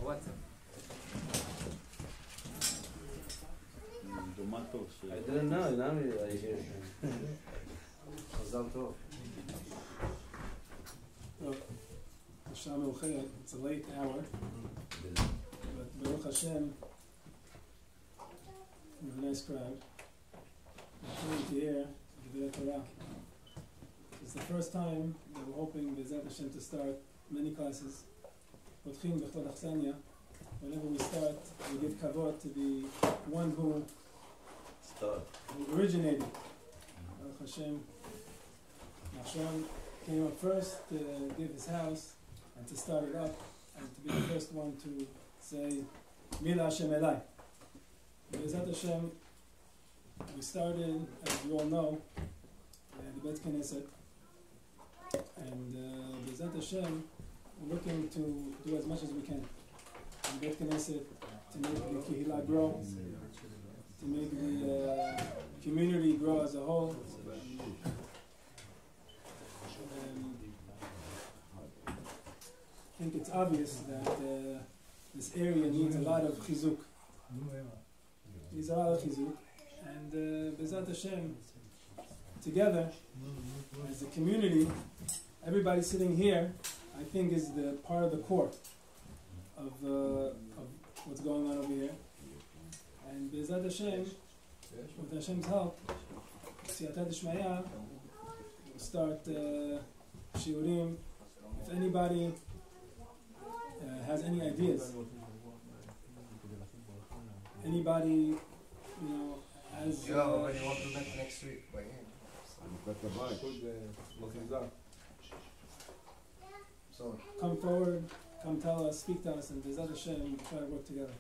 וואטסאפ. I didn't know, now I hear. מזל טוב. השעה מאוחרת, it's a late hour, but Baruch Hashem, a nice crowd. I'm coming to hear the Torah. It's the first time that we're hoping B'ezrat Hashem to start many classes. Potchim b'chod achsanya. Whenever we start, we give kavod to the one who originated. Baruch Hashem. Nachshon came up first to give his house and to start it up and to be the first one to say Mila Hashem Elai. B'ezrat Hashem, we started, as you all know, the Bet Knesset, and B'ezrat Hashem, we're looking to do as much as we can in Bet Knesset to make the Kehillah grow, to make the community grow as a whole. I think it's obvious that this area needs a lot of chizuk. Needs a lot of chizuk. And B'ezrat Hashem, together, as a community, everybody sitting here, I think is the part of the core of what's going on over here. And B'ezrat Hashem, with Hashem's help, Siyata D'Shmaya, we'll start Shiurim. If anybody has any ideas, anybody, has... Yo, when you want to meet next week? So, come forward, come tell us, speak to us, and B'ezrat Hashem, we'll try to work together.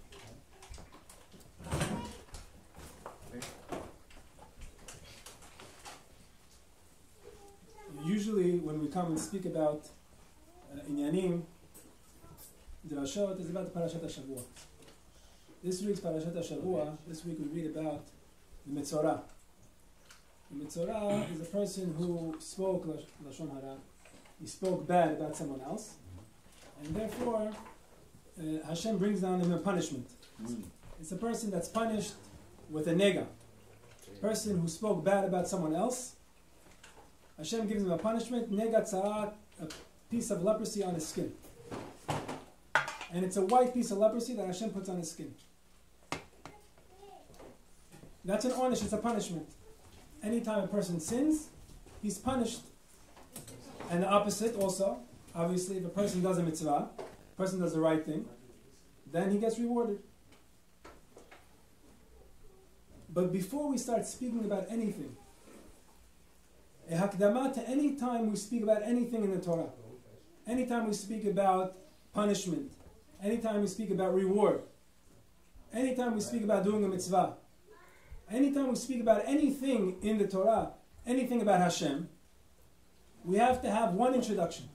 Usually, when we come and speak about Inyanim, Drashot is about the Parashat HaShavua. This week's Parashat HaShavua, this week we read about the Metzorah. The Metzorah is a person who spoke Lashon Hara. He spoke bad about someone else, and therefore Hashem brings down him a punishment. It's a person that's punished with a nega. A person who spoke bad about someone else, Hashem gives him a punishment, nega tzara, a piece of leprosy on his skin. And it's a white piece of leprosy that Hashem puts on his skin. That's an onish, it's a punishment. Anytime a person sins, he's punished. And the opposite also, obviously, if a person does a mitzvah, a person does the right thing, then he gets rewarded. But before we start speaking about anything, a hakdama to any time we speak about anything in the Torah, anytime we speak about punishment, anytime we speak about reward, anytime we speak about doing a mitzvah, anytime we speak about anything in the Torah, anything about Hashem, we have to have one introduction.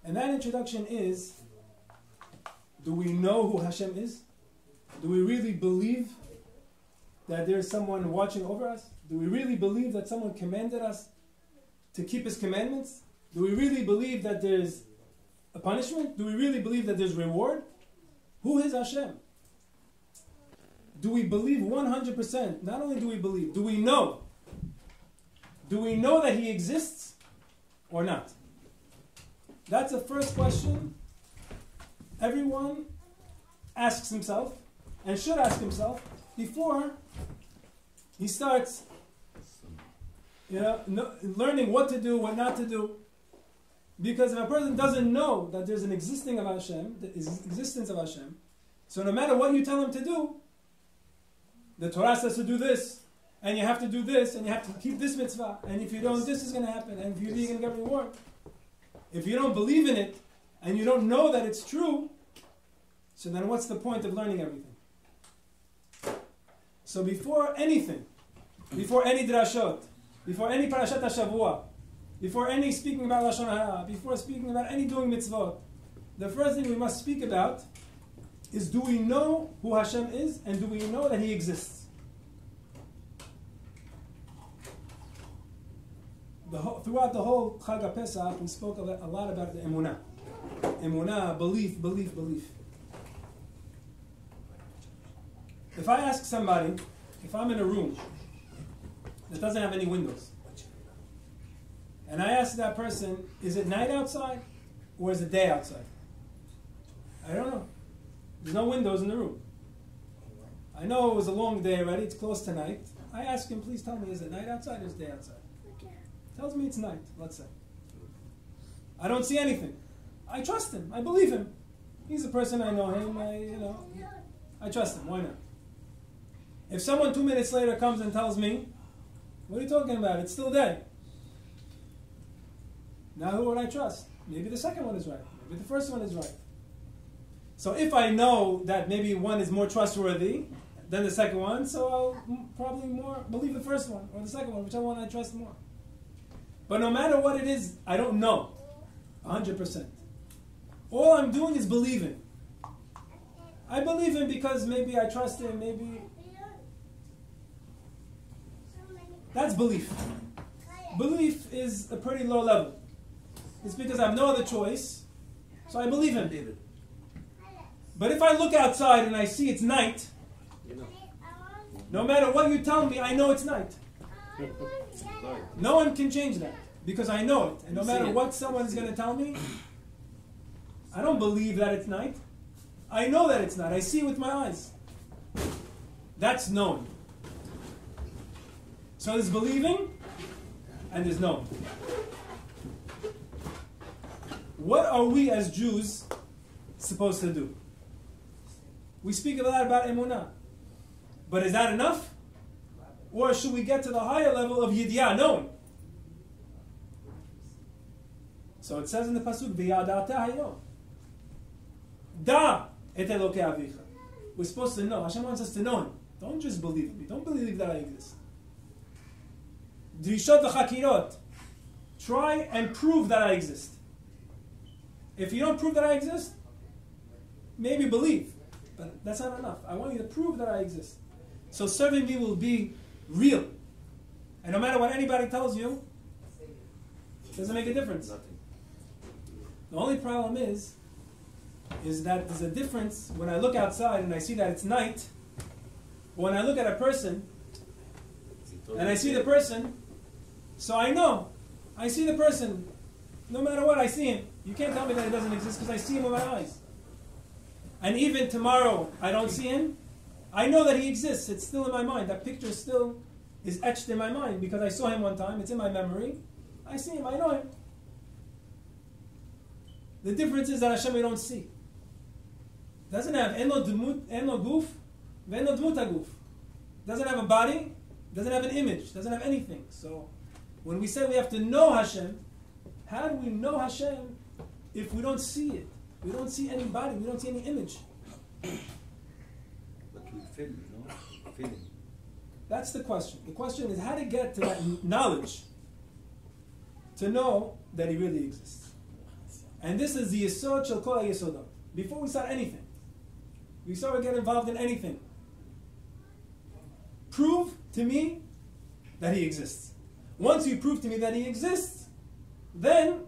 And that introduction is, do we know who Hashem is? Do we really believe that there's someone watching over us? Do we really believe that someone commanded us to keep His commandments? Do we really believe that there's a punishment? Do we really believe that there's reward? Who is Hashem? Do we believe 100%? Not only do we believe, do we know? Do we know that He exists or not? That's the first question everyone asks himself and should ask himself before he starts learning what to do, what not to do. Because if a person doesn't know that there's an existence of Hashem, so no matter what you tell him to do, the Torah says to do this, and you have to do this, and you have to keep this mitzvah, and if you don't, this is going to happen, and if you do, you're going to get reward. If you don't believe in it, and you don't know that it's true, so then what's the point of learning everything? So before anything, before any drashot, before any parashat HaShavua, before any speaking about Lashon Hara, before speaking about any doing mitzvot, the first thing we must speak about is, do we know who Hashem is, and do we know that He exists? Throughout the whole Chag HaPesach, we spoke a lot about the Emunah. Emunah, belief. If I ask somebody, if I'm in a room that doesn't have any windows, and I ask that person, is it night outside or is it day outside? I don't know. There's no windows in the room. I know it was a long day already, it's close to night. I ask him, please tell me, is it night outside or is it day outside? Tells me it's night, let's say. I don't see anything. I trust him, I believe him. He's a person, I know him, I trust him, why not? If someone 2 minutes later comes and tells me, what are you talking about? It's still day. Now who would I trust? Maybe the second one is right. Maybe the first one is right. So if I know that maybe one is more trustworthy than the second one, so I'll probably more believe the first one or the second one, whichever one I trust more. But no matter what it is, I don't know 100%. All I'm doing is believing. I believe him because maybe I trust him, maybe... That's belief. Belief is a pretty low level. It's because I have no other choice, so I believe him. But if I look outside and I see it's night, no matter what you tell me, I know it's night. No one can change that, because I know it. And no matter what someone is going to tell me, I don't believe that it's night. I know that it's night. I see it with my eyes. That's knowing. So there's believing, and there's knowing. What are we as Jews supposed to do? We speak a lot about Emunah. But is that enough? Or should we get to the higher level of Yidiyah, knowing? So it says in the Pasuk, V'yadata hayom. Da et Elokei avicha. We're supposed to know. Hashem wants us to know Him. Don't just believe me. Don't believe that I exist. Drishot v'chakirot. Try and prove that I exist. If you don't prove that I exist, maybe believe. But that's not enough. I want you to prove that I exist. So serving me will be real. And no matter what anybody tells you, it doesn't make a difference. Nothing. The only problem is that there's a difference when I look outside and I see that it's night, or when I look at a person and I see the person, so I know. I see the person. No matter what, I see him. You can't tell me that he doesn't exist because I see him with my eyes. And even tomorrow, I don't see him. I know that he exists. It's still in my mind. That picture still is etched in my mind because I saw him one time. It's in my memory. I see him. I know him. The difference is that Hashem we don't see. Doesn't have en lo guf, ve'en lo dmut haguf. Doesn't have a body. Doesn't have an image. Doesn't have anything. So when we say we have to know Hashem, how do we know Hashem if we don't see it? We don't see any body. We don't see any image. But we feel, feeling. That's the question. The question is how to get to that knowledge to know that He really exists. And this is the Yesod Shel Kol HaYesodot. Before we start anything, before we get involved in anything, prove to me that He exists. Once you prove to me that He exists, then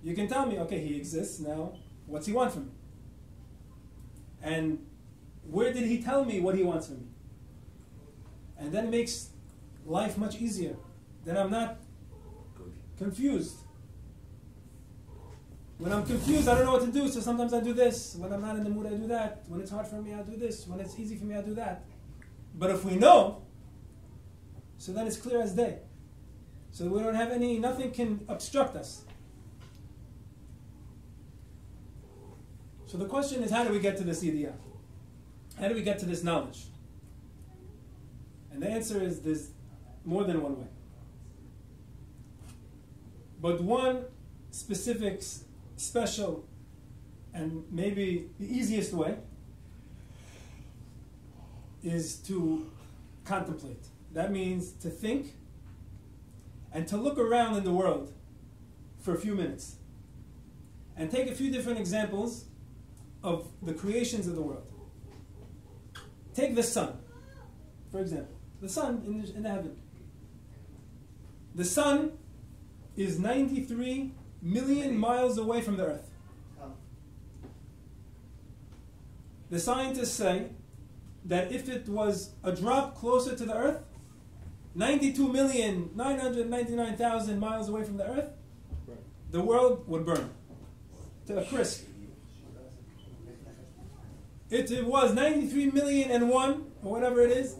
you can tell me, okay, He exists, now what's He want from me? And where did He tell me what He wants from me? And then it makes life much easier. Then I'm not confused. When I'm confused, I don't know what to do, so sometimes I do this. When I'm not in the mood, I do that. When it's hard for me, I do this. When it's easy for me, I do that. But if we know, so then it's clear as day. So we don't have nothing can obstruct us. So the question is, how do we get to this idea? How do we get to this knowledge? And the answer is there's more than one way. But one specific, special, and maybe the easiest way is to contemplate. That means to think and to look around in the world for a few minutes and take a few different examples of the creations of the world. Take the sun, for example. The sun in the heaven. The sun is 93 million miles away from the earth. The scientists say that if it was a drop closer to the Earth, 92,999,000 miles away from the Earth, the world would burn to a crisp. If it was 93,000,001, or whatever it is,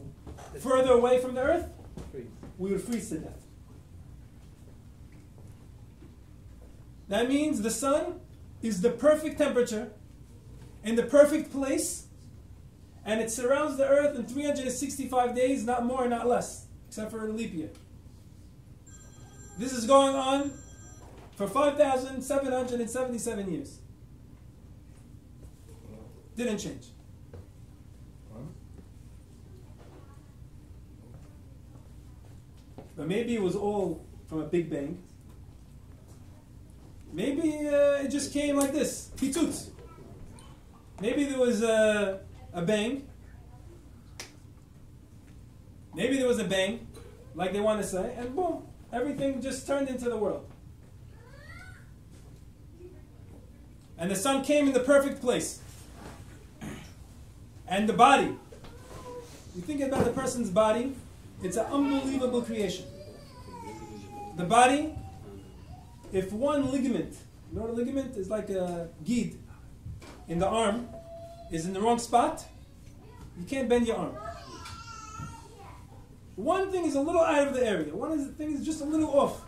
further away from the Earth, we would freeze to death. That means the sun is the perfect temperature in the perfect place, and it surrounds the Earth in 365 days, not more, not less, except for a leap year. This is going on for 5,777 years. Didn't change. But maybe it was all from a big bang. Maybe it just came like this, pitut. Maybe there was a bang. Maybe there was a bang, like they want to say, and boom, everything just turned into the world. And the sun came in the perfect place. And the body, you think about the person's body, it's an unbelievable creation. The body, if one ligament, you know what a ligament is, like a gid in the arm, is in the wrong spot, you can't bend your arm. One thing is a little out of the area. One thing is just a little off.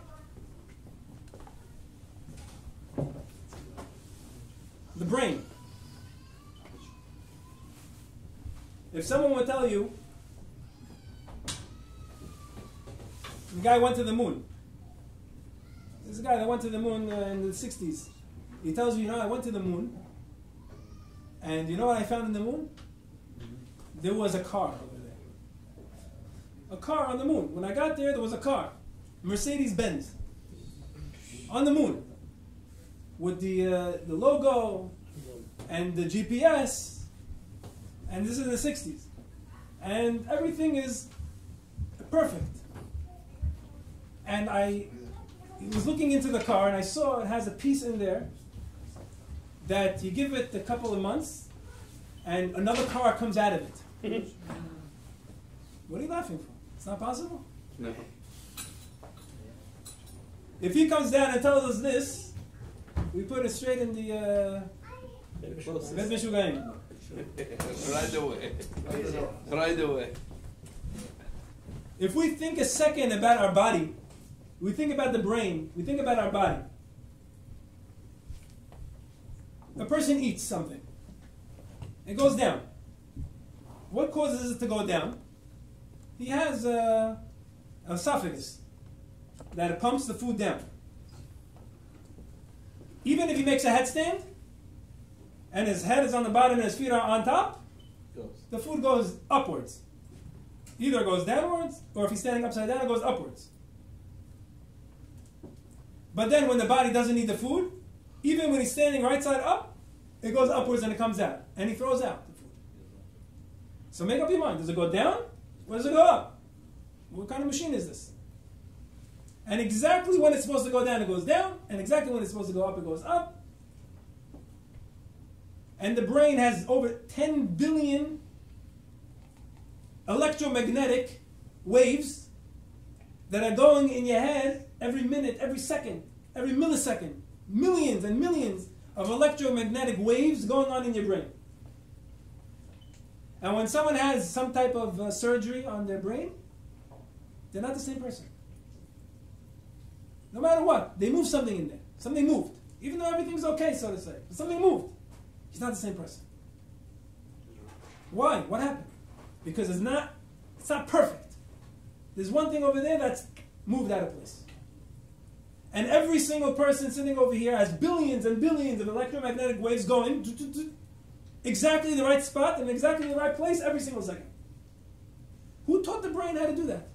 The brain. If someone would tell you, the guy went to the moon. There's a guy that went to the moon in the 60s. He tells you, I went to the moon, and you know what I found in the moon? There was a car over there. A car on the moon. When I got there was a car. Mercedes-Benz. On the moon. With the logo and the GPS. And this is the 60s. And everything is perfect. And I was looking into the car and I saw it has a piece in there that you give it a couple of months and another car comes out of it. What are you laughing for? It's not possible? No. If he comes down and tells us this, we put it straight in the Bet Mishugayim. Right away. Right away. If we think a second about our body, we think about the brain, we think about our body. A person eats something. It goes down. What causes it to go down? He has an esophagus that pumps the food down. Even if he makes a headstand, and his head is on the bottom and his feet are on top, the food goes upwards. Either it goes downwards, or if he's standing upside down, it goes upwards. But then when the body doesn't need the food, even when he's standing right side up, it goes upwards and it comes out. And he throws out the food. So make up your mind. Does it go down? Or does it go up? What kind of machine is this? And exactly when it's supposed to go down, it goes down. And exactly when it's supposed to go up, it goes up. And the brain has over 10 billion electromagnetic waves that are going in your head every minute, every second, every millisecond. Millions and millions of electromagnetic waves going on in your brain. And when someone has some type of surgery on their brain, they're not the same person. No matter what, they move something in there. Something moved. Even though everything's okay, so to say. But something moved. He's not the same person. Why? What happened? Because it's not perfect. There's one thing over there that's moved out of place. And every single person sitting over here has billions and billions of electromagnetic waves going exactly the right spot and exactly the right place every single second. Who taught the brain how to do that?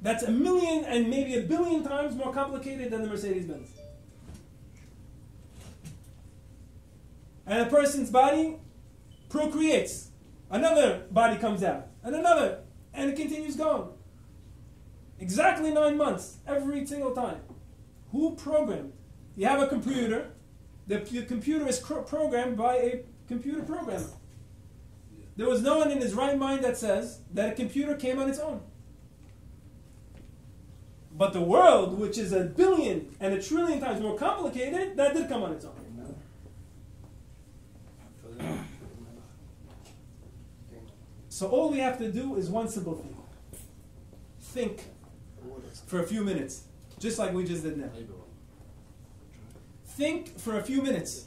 That's 1 million and maybe 1 billion times more complicated than the Mercedes-Benz. And a person's body procreates. Another body comes out. And another. And it continues going. Exactly 9 months. Every single time. Who programmed? You have a computer The computer is programmed by a computer programmer. There was no one in his right mind that says that a computer came on its own. But the world, which is 1 billion and 1 trillion times more complicated, that did come on its own. So all we have to do is one simple thing. Think for a few minutes, just like we just did now. Think for a few minutes.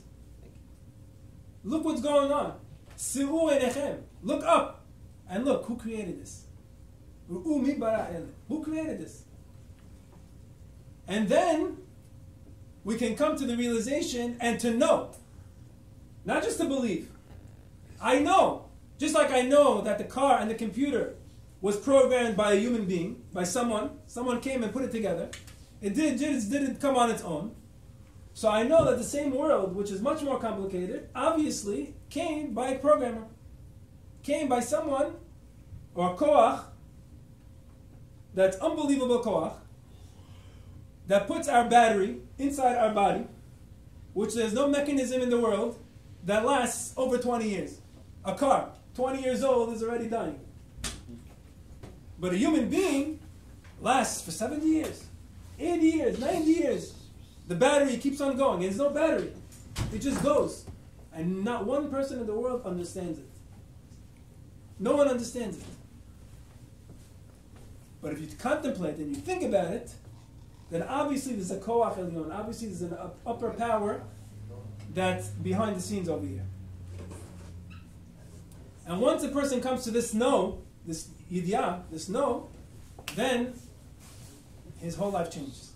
Look what's going on. Si'u enechem. Look up and look who created this. Who created this? And then we can come to the realization and to know. Not just to believe. I know. Just like I know that the car and the computer was programmed by a human being, by someone. Someone came and put it together. It didn't come on its own. So I know that the same world, which is much more complicated, obviously came by a programmer. Came by someone, or a koach, that's unbelievable koach, that puts our battery inside our body, which there's no mechanism in the world that lasts over 20 years. A car, 20 years old, is already dying. But a human being lasts for 70 years, 80 years, 90 years. The battery keeps on going. There's no battery. It just goes. And not one person in the world understands it. No one understands it. But if you contemplate and you think about it, then obviously there's a koach elyon. Obviously there's an upper power that's behind the scenes over here. And once a person comes to this know, this idea, this know, then his whole life changes.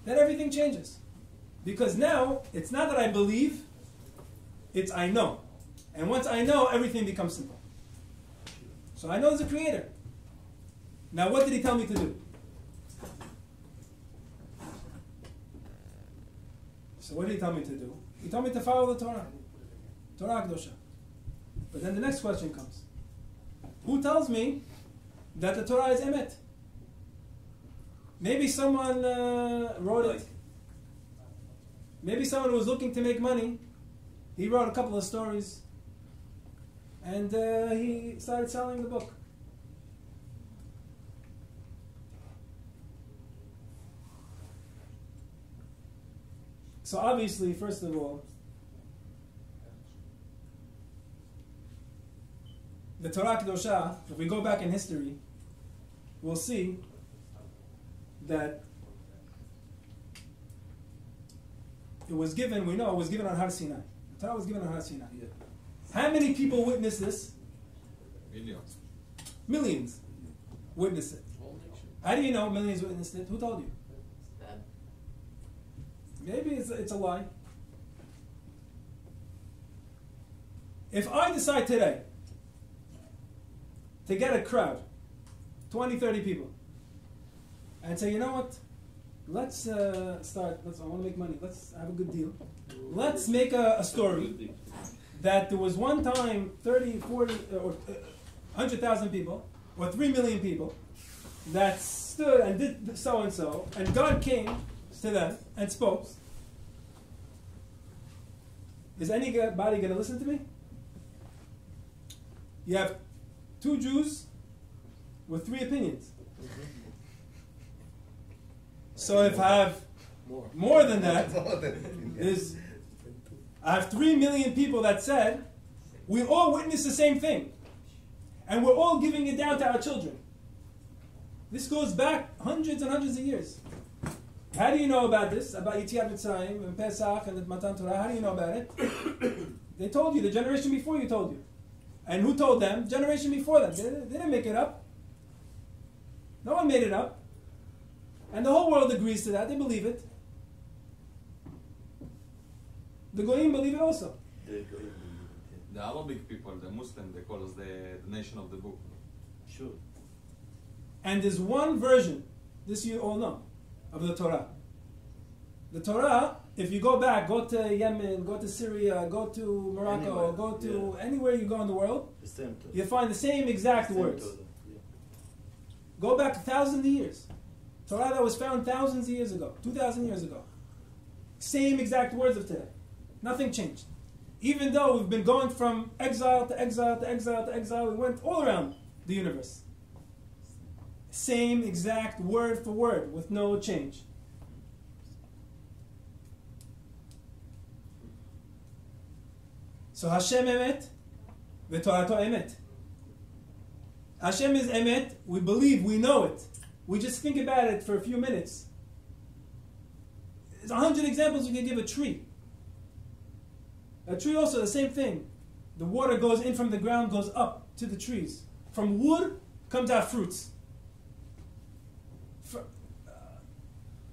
Then everything changes. Because now, it's not that I believe, it's I know. And once I know, everything becomes simple. So I know there's a creator. Now what did he tell me to do? So what did he tell me to do? He told me to follow the Torah. Torah Kedosha. But then the next question comes. Who tells me that the Torah is emet? Maybe someone wrote it. Maybe someone was looking to make money. He wrote a couple of stories. And he started selling the book. So obviously, first of all, the Torah Kedosha, if we go back in history, we'll see that it was given, we know it was given on Har Sinai. The Torah was given on Har Sinai. Yeah. How many people witnessed this? Millions. Millions witnessed it. How do you know millions witnessed it? Who told you? Maybe it's a lie. If I decide today to get a crowd, 20, 30 people, and say, you know what, let's start, I want to make money, let's have a good deal. Let's make a story that there was one time 30, 40, or 100,000 people, or 3 million people, that stood and did so-and-so, and God came to them and spoke. Is anybody going to listen to me? You have 2 Jews with 3 opinions. So if I have more than that, I have 3 million people that said, we all witnessed the same thing. And we're all giving it down to our children. This goes back hundreds and hundreds of years. How do you know about this? About Yetziat Mitzrayim and Pesach and the Matan Torah? How do you know about it? They told you. The generation before you told you. And who told them? Generation before them. They didn't make it up. No one made it up. And the whole world agrees to that. They believe it. The Goyim believe it also. The Arabic people, the Muslim, they call us the nation of the book. Sure. And there's one version, this you all know, of the Torah. The Torah, if you go back, go to Yemen, go to Syria, go to Morocco, go to anywhere you go in the world, you find the same exact words. Go back 1,000 years. Torah that was found thousands of years ago, 2,000 years ago. Same exact words of today. Nothing changed. Even though we've been going from exile to exile to exile to exile, we went all around the universe. Same exact word for word with no change. So Hashem emet, v'torato emet. Hashem is emet, we believe, we know it. We just think about it for a few minutes. There's 100 examples you can give a tree. A tree also, the same thing. The water goes in from the ground, goes up to the trees. From wood comes out fruits.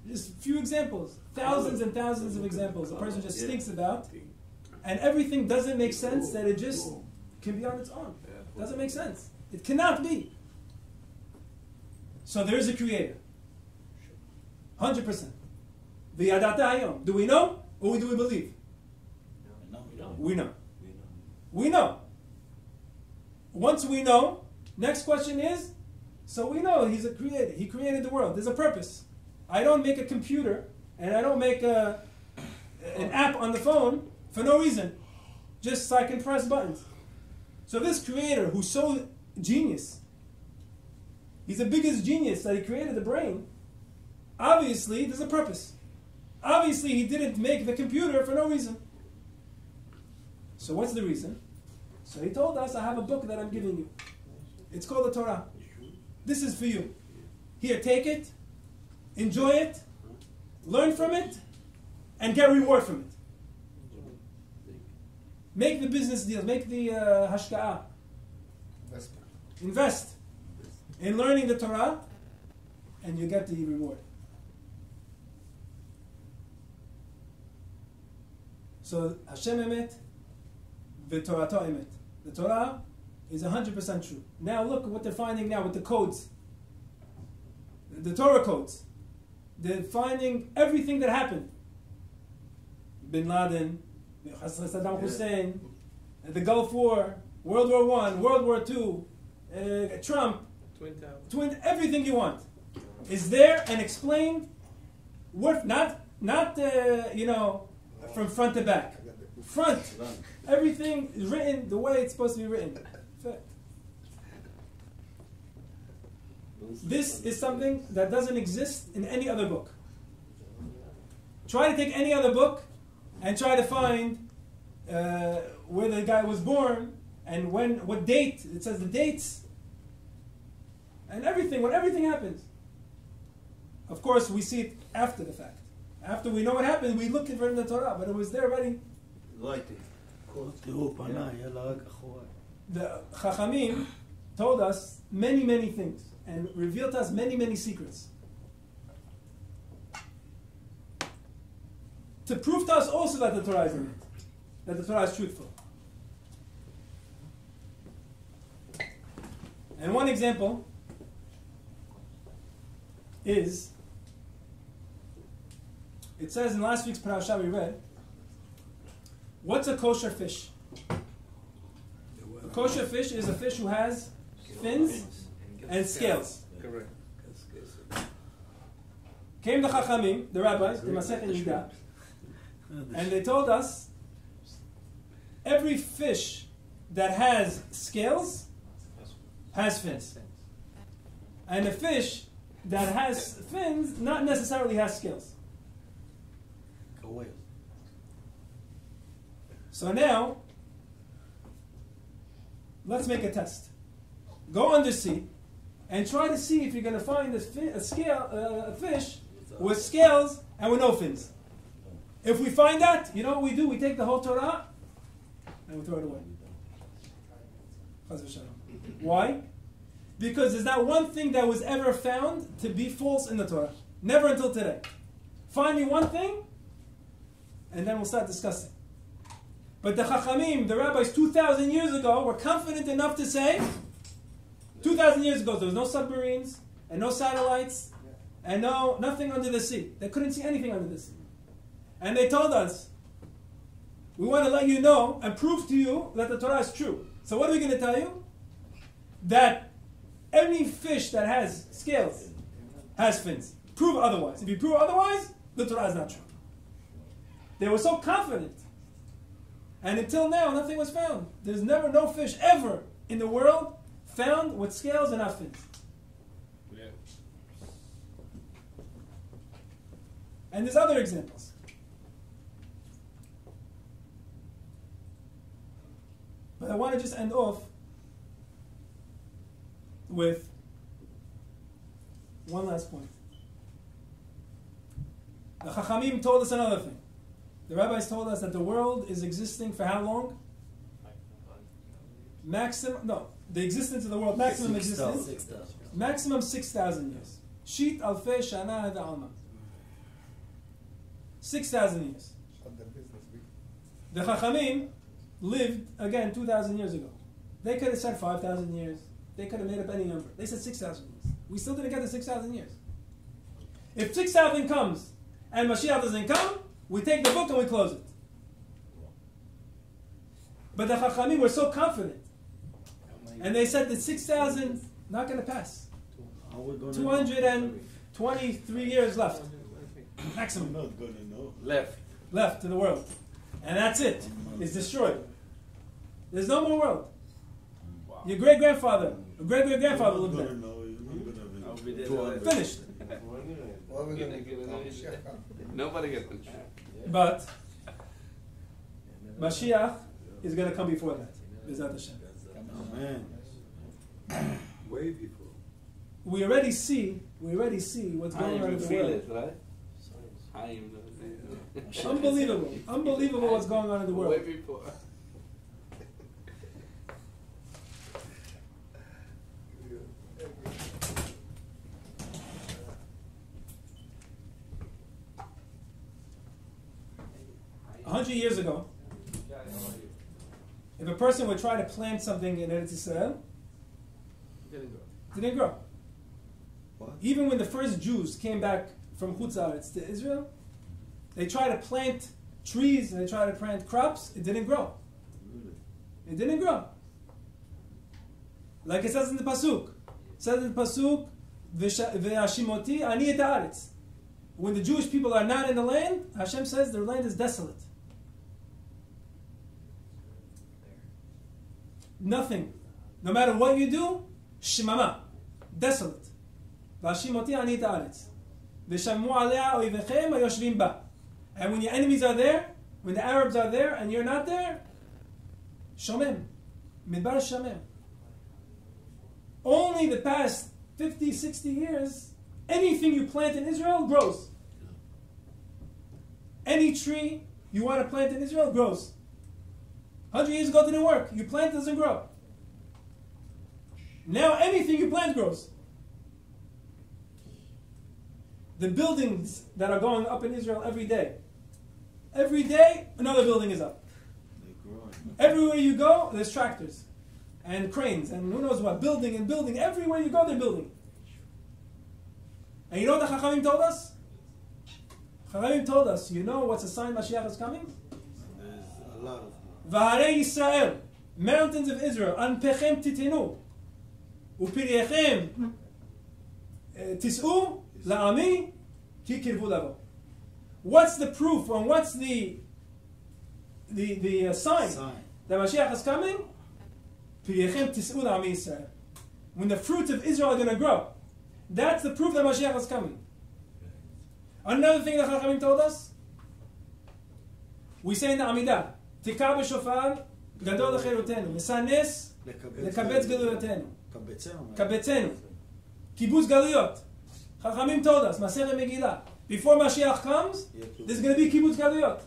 Just a few examples. Thousands and thousands of examples a person just thinks about. And everything doesn't make sense that it just can be on its own. Doesn't make sense. It cannot be. So there is a creator. 100%. Do we know or do we believe? We know. We know. Once we know, next question is, so we know he's a creator. He created the world. There's a purpose. I don't make a computer and I don't make an app on the phone for no reason. Just so I can press buttons. So this creator who's so genius, he's the biggest genius that he created the brain. Obviously, there's a purpose. Obviously, he didn't make the computer for no reason. So what's the reason? So he told us, I have a book that I'm giving you. It's called the Torah. This is for you. Here, take it, enjoy it, learn from it, and get reward from it. Make the business deals, make the hashka'ah. Invest in learning the Torah, and you get the reward. So Hashem emet, v'torato emet. The Torah is 100% true. Now look at what they're finding now with the codes. The Torah codes. They're finding everything that happened. Bin Laden, Saddam Hussein, the Gulf War, World War I, World War II, Trump, everything you want is there and explained. Not from front to back. Front. Everything is written the way it's supposed to be written. This is something that doesn't exist in any other book. Try to take any other book and try to find where the guy was born and what date. It says the dates and everything, when everything happens. Of course, we see it after the fact. After we know what happened, we look for it in the Torah, but it was there already. The Chachamim told us many, many things and revealed to us many, many secrets. To prove to us also that the Torah is in it, that the Torah is truthful. And one example is, it says in last week's parasha we read, what's a kosher fish? A kosher fish is a fish who has fins and scales. Correct. Came the Chachamim, the rabbis, the Masechet Nida, and they told us every fish that has scales has fins. And a fish that has fins not necessarily has scales. So now, let's make a test. Go undersea and try to see if you're going to find a fish with scales and with no fins. If we find that, you know what we do? We take the whole Torah and we throw it away. Why? Because there's not one thing that was ever found to be false in the Torah. Never until today. Find me one thing, and then we'll start discussing. But the Chachamim, the rabbis 2,000 years ago, were confident enough to say, 2,000 years ago, there was no submarines, and no satellites, and nothing under the sea. They couldn't see anything under the sea. And they told us, we want to let you know and prove to you that the Torah is true. So what are we going to tell you? That any fish that has scales has fins. Prove otherwise. If you prove otherwise, the Torah is not true. They were so confident. And until now, nothing was found. There's never no fish ever in the world found with scales and not fins. Yeah. And there's other examples. But I want to just end off with one last point. The Chachamim told us another thing. The rabbis told us that the world is existing for how long? The existence of the world, maximum existence. 6,000. Maximum 6,000 years. Shit alfei shana hada alma. 6,000 years. The Chachamim lived, again, 2,000 years ago. They could have said 5,000 years. They could have made up any number. They said 6,000 years. We still didn't get to 6,000 years. If 6,000 comes and Mashiach doesn't come, we take the book and we close it. But the Chachamim were so confident. And they said that 6,000 not going to pass. 223 years left. Maximum. Not gonna know. Left to the world. And that's it. It's destroyed. There's no more world. Wow. Your great-grandfather, or great-great-grandfather lived there. I'll be there. Finished. What are we going to do? Nobody gets the check. But Mashiach is going to come before that. B'ezrat Hashem. Amen. Way before. We already see what's going on in the world. right? Unbelievable what's going on in the world. Way before. 100 years ago, if a person would try to plant something in Eretz Yisrael, it didn't grow. What? Even when the first Jews came back from Chutz La'aretz to Israel, they tried to plant trees and they tried to plant crops, it didn't grow. It didn't grow. Like it says in the Pasuk. It says in the Pasuk, V'ashimoti ani et haaretz. When the Jewish people are not in the land, Hashem says their land is desolate. Nothing. No matter what you do, shimama, desolate. V'ashimoti ani et haaretz. V'shamu alea oivechem hayoshvim ba. And when your enemies are there, when the Arabs are there and you're not there, shomem, midbar shomem. Only the past 50, 60 years, anything you plant in Israel grows. Any tree you want to plant in Israel grows. 100 years ago it didn't work. You plant, it doesn't grow. Now anything you plant grows. The buildings that are going up in Israel every day, another building is up. Everywhere you go, there's tractors and cranes and who knows what, building and building. Everywhere you go, they're building. And you know what the Chachamim told us? Chachamim told us, you know what's a sign Mashiach is coming? There's a lot of V'harei Yisrael, mountains of Israel, anpechem titinu, u'piriechem tis'u la'ami ki kirvu lavo. What's the proof and what's the sign that Mashiach is coming? Piriechem tis'u la'ami Yisrael. When the fruits of Israel are going to grow. That's the proof that Mashiach is coming. Another thing that Chachamim told us, we say in the Amidah, Tikar b'shofar, gadol l'cherutenu, mesanes, lekabetz galuyotenu, kabetzenu, kibbutz galuyot. Chachamim told us, Masechet Megillah, before Mashiach comes, there's going to be kibbutz galuyot.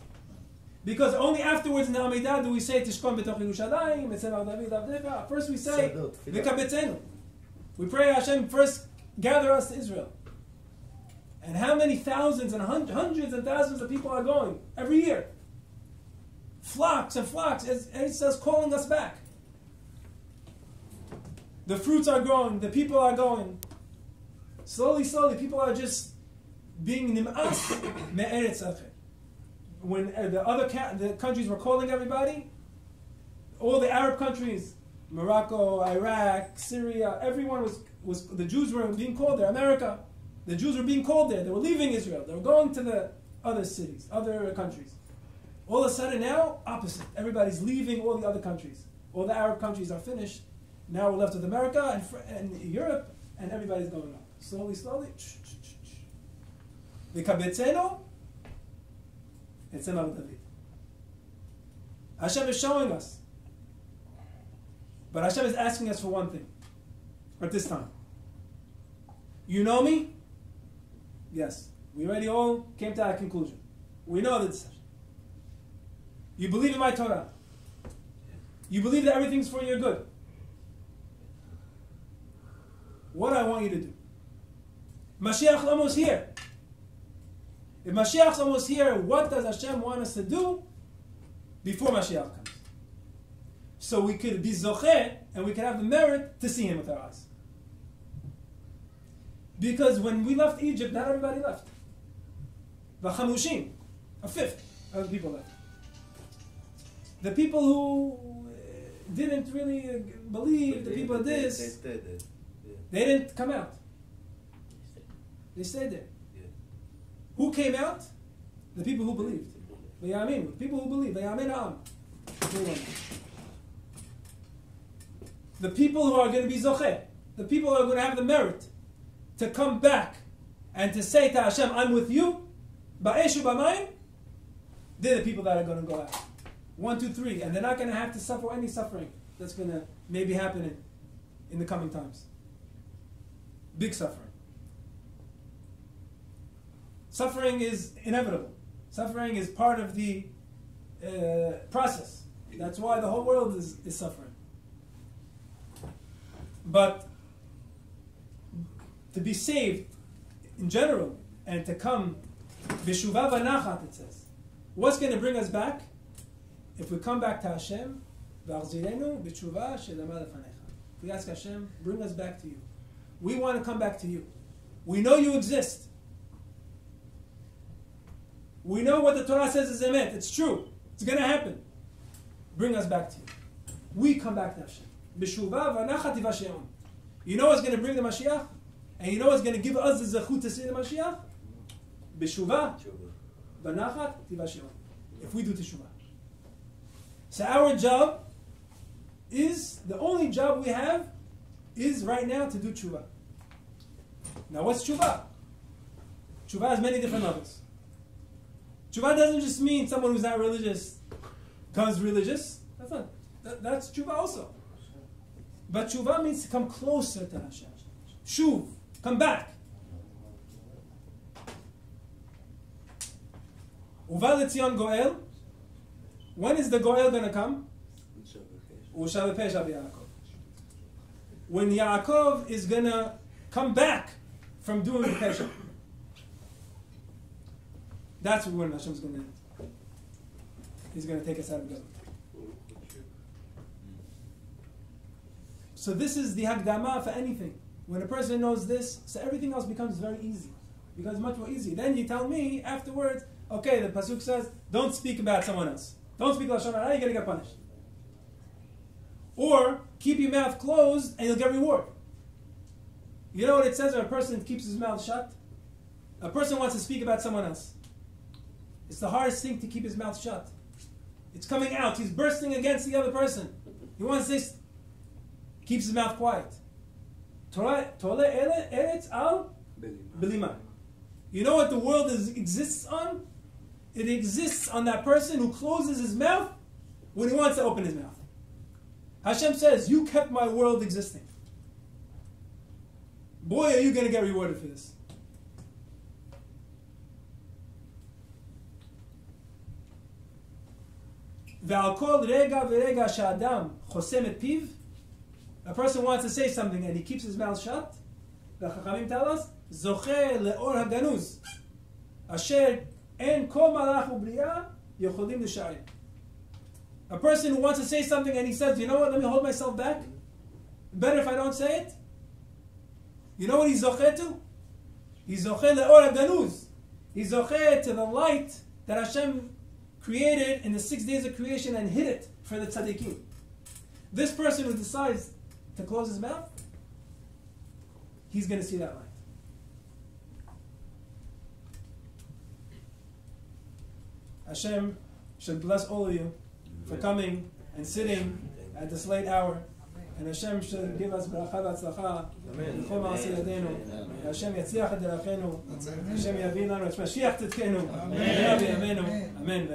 Because only afterwards in the Amidah do we say, Tishkon b'toch Yerushalayim, etzem David avdecha. First we say, v'kabetzenu. We pray Hashem first gather us to Israel. And how many thousands and hundreds and thousands of people are going every year? Flocks and flocks. It says calling us back. The fruits are growing. The people are going. Slowly, people are just being nim'as me'eretz acher. When the countries were calling everybody, all the Arab countries, Morocco, Iraq, Syria, everyone was the Jews were being called there. America, the Jews were being called there. They were leaving Israel. They were going to the other cities, other countries. All of a sudden now, opposite. Everybody's leaving all the other countries. All the Arab countries are finished. Now we're left with America and Europe, and everybody's going up. Slowly, slowly. V'kabetzeno, it's another David. Hashem is showing us. But Hashem is asking us for one thing. At this time. You know me? Yes. We already all came to that conclusion. We know the decision. You believe in my Torah. You believe that everything's for your good. What do I want you to do? Mashiach's almost here. If Mashiach's almost here, what does Hashem want us to do before Mashiach comes? So we could be zocheh and we could have the merit to see him with our eyes. Because when we left Egypt, not everybody left. V'chamushim, a fifth of the people left. The people who didn't really believe, the people of this, they stayed there. Yeah. they didn't come out. They stayed there. Yeah. Who came out? The people who believed. The people who believe. The people who are going to be zocheh. The people who are going to have the merit to come back and to say to Hashem, I'm with you. Ba'eshu b'mayim. They're the people that are going to go out. 1, 2, 3. And they're not going to have to suffer any suffering that's going to maybe happen in the coming times. Big suffering. Suffering is inevitable. Suffering is part of the process. That's why the whole world is suffering. But to be saved in general and to come b'shuvah v'nachat, it says. What's going to bring us back? If we come back to Hashem, v'achzirenu b'shuvah she'lama lefanecha. We ask Hashem, bring us back to you. We want to come back to you. We know you exist. We know what the Torah says is emet. It's true. It's going to happen. Bring us back to you. We come back to Hashem. B'shuvah v'nachat tivashe'on. You know what's going to bring the Mashiach? And you know what's going to give us the zechut to see the Mashiach? B'shuvah v'nachat tivashe'on. If we do teshuvah. So our job is, the only job we have is right now to do teshuvah. Now what's teshuvah? Teshuvah has many different levels. Teshuvah doesn't just mean someone who's not religious becomes religious. That's teshuvah also. But teshuvah means to come closer to Hashem. Shuv, come back. Uva letzion goel. When is the goel going to come? When Yaakov is going to come back from doing the pesha. That's when Hashem's going to, he's going to take us out of Galut. So this is the Hagdama for anything. When a person knows this, so everything else becomes very easy. It becomes much more easy. Then you tell me afterwards, okay, the Pasuk says, don't speak about someone else. Don't speak Lashon Hara, you're going to get punished. Or, keep your mouth closed and you'll get reward. You know what it says when a person keeps his mouth shut? A person wants to speak about someone else. It's the hardest thing to keep his mouth shut. It's coming out. He's bursting against the other person. He wants this. Keeps his mouth quiet. Tole eretz al belima. You know what the world exists on? It exists on that person who closes his mouth when he wants to open his mouth. Hashem says, you kept my world existing. Boy, are you going to get rewarded for this. ועל כל רגע ורגע שהאדם חוסם את פיו, a person wants to say something and he keeps his mouth shut, the Chachamim tell us, זוכה לאור הגנוז, אשר אין כל מלאך ובריאה יכולים לשער. A person who wants to say something and he says, you know what, let me hold myself back. Better if I don't say it. You know what he's zoche to? He's zoche le'or haganuz. He's zoche to the light that Hashem created in the 6 days of creation and hid it for the tzaddikim. This person who decides to close his mouth, he's going to see that light. Hashem should bless all of you for coming and sitting at this late hour. And Hashem should give us bracha v'atzlacha b'chol ma'aseh yadeinu. Hashem yatzliach et derechenu. Hashem yavih lanu et Mashiach tzidkenu. Amen. Amen. Amen.